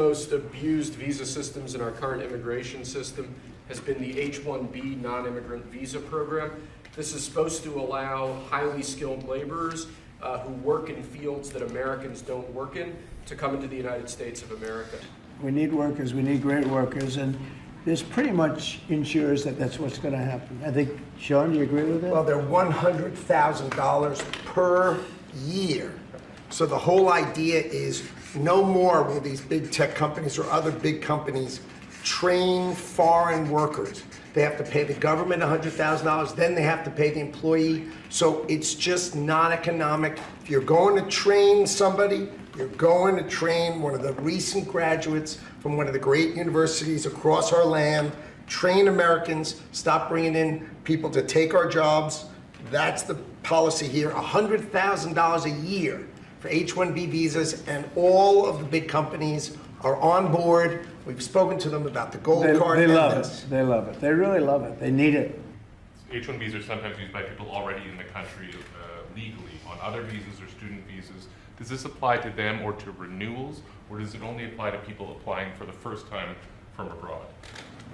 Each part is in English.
most abused visa systems in our current immigration system has been the H-1B non-immigrant visa program. This is supposed to allow highly skilled laborers who work in fields that Americans don't work in to come into the United States of America. We need workers, we need great workers, and this pretty much ensures that that's what's going to happen. I think, Sean, do you agree with that? Well, they're $100,000 per year. So the whole idea is no more will these big tech companies or other big companies train foreign workers. They have to pay the government $100,000, then they have to pay the employee. So it's just not economic. If you're going to train somebody, you're going to train one of the recent graduates from one of the great universities across our land, train Americans, stop bringing in people to take our jobs. That's the policy here, $100,000 a year for H-1B visas, and all of the big companies are on board. We've spoken to them about the gold card. They love it. They love it. They really love it. They need it. H-1Bs are sometimes used by people already in the country legally on other visas or student visas. Does this apply to them or to renewals, or does it only apply to people applying for the first time from abroad?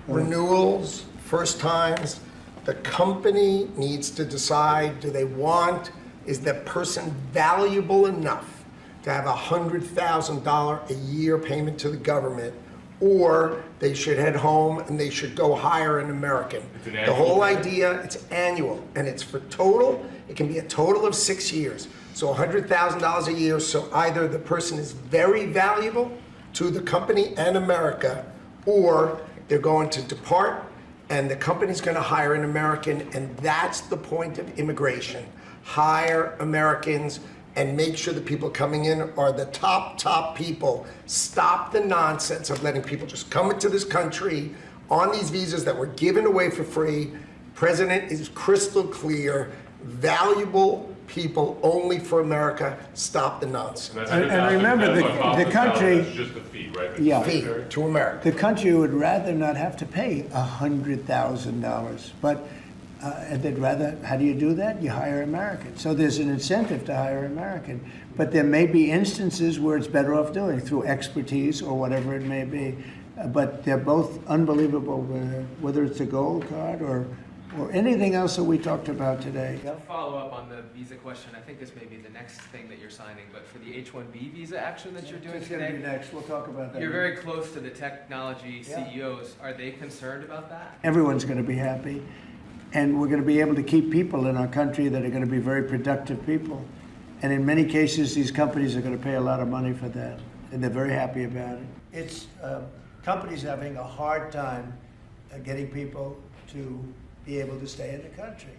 Renewals, first times, the company needs to decide, do they want, is that person valuable enough to have $100,000 a year payment to the government, or they should head home and they should go hire an American. The whole idea, it's annual, and it's for total, it can be a total of 6 years. So $100,000 a year, so either the person is very valuable to the company and America, or they're going to depart and the company's going to hire an American, and that's the point of immigration. Hire Americans and make sure the people coming in are the top people. Stop the nonsense of letting people just come into this country on these visas that were given away for free. President is crystal clear, valuable people only for America. Stop the nonsense. And remember, the country, That's just the fee, right? yeah, Fee to America. the country would rather not have to pay $100,000, but and they'd rather, how do you do that? You hire Americans. So there's an incentive to hire American. But there may be instances where it's better off doing it through expertise or whatever it may be. But they're both unbelievable, whether it's a gold card or anything else that we talked about today. To follow up on the visa question, I think this may be the next thing that you're signing, but for the H-1B visa action that you're doing It's going to today, be next. We'll talk about that. you're very close to the technology Yeah. CEOs. Are they concerned about that? Everyone's going to be happy. And we're going to be able to keep people in our country that are going to be very productive people. And in many cases, these companies are going to pay a lot of money for that. And they're very happy about it. It's companies having a hard time getting people to be able to stay in the country.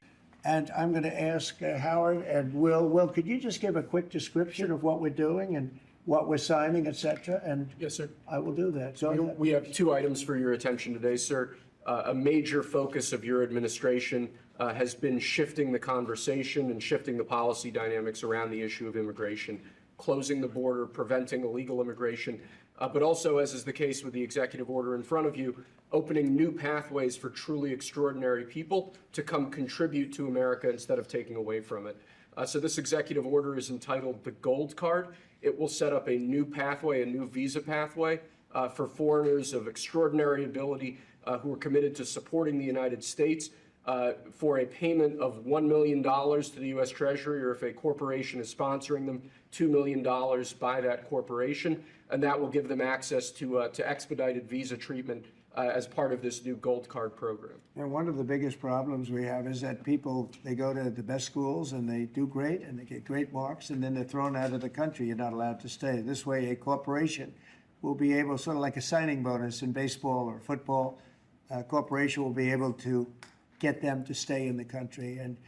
And I'm going to ask Howard and Will. Will, could you just give a quick description of what we're doing and what we're signing, et cetera? And Yes, sir. I will do that. So We have 2 items for your attention today, sir. A major focus of your administration has been shifting the conversation and shifting the policy dynamics around the issue of immigration, closing the border, preventing illegal immigration, but also, as is the case with the executive order in front of you, opening new pathways for truly extraordinary people to come contribute to America instead of taking away from it. So this executive order is entitled the Gold Card. It will set up a new pathway, a new visa pathway for foreigners of extraordinary ability who are committed to supporting the United States for a payment of $1 million to the U.S. Treasury, or if a corporation is sponsoring them, $2 million by that corporation, and that will give them access to expedited visa treatment as part of this new Gold Card program. And one of the biggest problems we have is that people, they go to the best schools and they do great and they get great marks, and then they're thrown out of the country. You're not allowed to stay. This way, a corporation will be able, sort of like a signing bonus in baseball or football, a corporation will be able to get them to stay in the country. And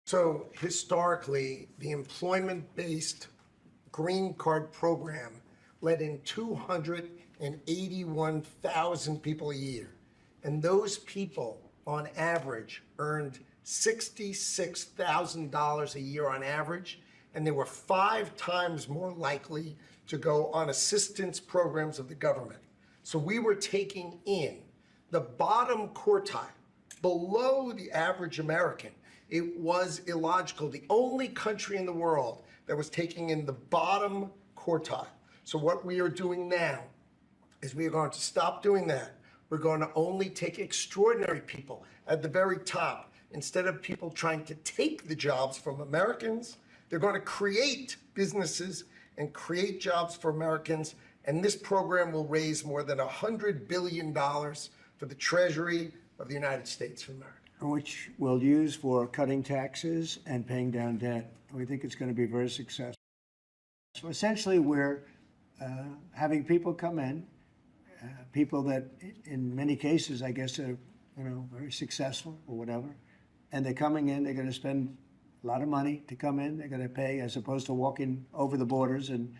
So historically, the employment-based green card program let in 281,000 people a year. And those people, on average, earned $66,000 a year on average, and they were 5 times more likely to go on assistance programs of the government. So we were taking in the bottom quartile, below the average American. It was illogical. The only country in the world that was taking in the bottom quartile. So what we are doing now is we are going to stop doing that. We're going to only take extraordinary people at the very top. Instead of people trying to take the jobs from Americans, they're going to create businesses and create jobs for Americans. And this program will raise more than $100 billion for the Treasury of the United States of America. Which we'll use for cutting taxes and paying down debt. We think it's going to be very successful. So essentially, we're having people come in, people that in many cases, I guess, are very successful or whatever, and they're coming in, they're going to spend a lot of money to come in, they're going to pay as opposed to walking over the borders, and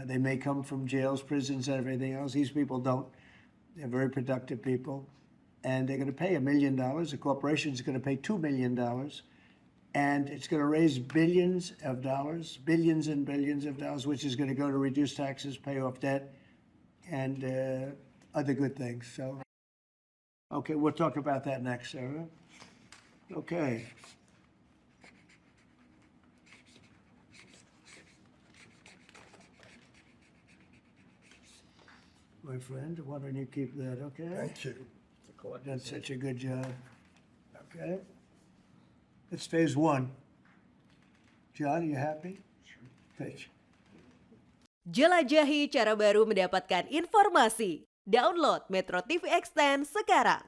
they may come from jails, prisons, and everything else. These people don't. They're very productive people, and they're going to pay $1 million. The corporation is going to pay $2 million, and it's going to raise billions of dollars, billions and billions of dollars, which is going to go to reduce taxes, pay off debt, and other good things. So, okay, we'll talk about that next, Sarah. Okay. My friend, why don't you keep that, okay? Thank you. Done such a good job. Okay. It's phase one. John, are you happy? Sure. Thank you. Jelajahi cara baru mendapatkan informasi. Download MetroTV Extend sekarang.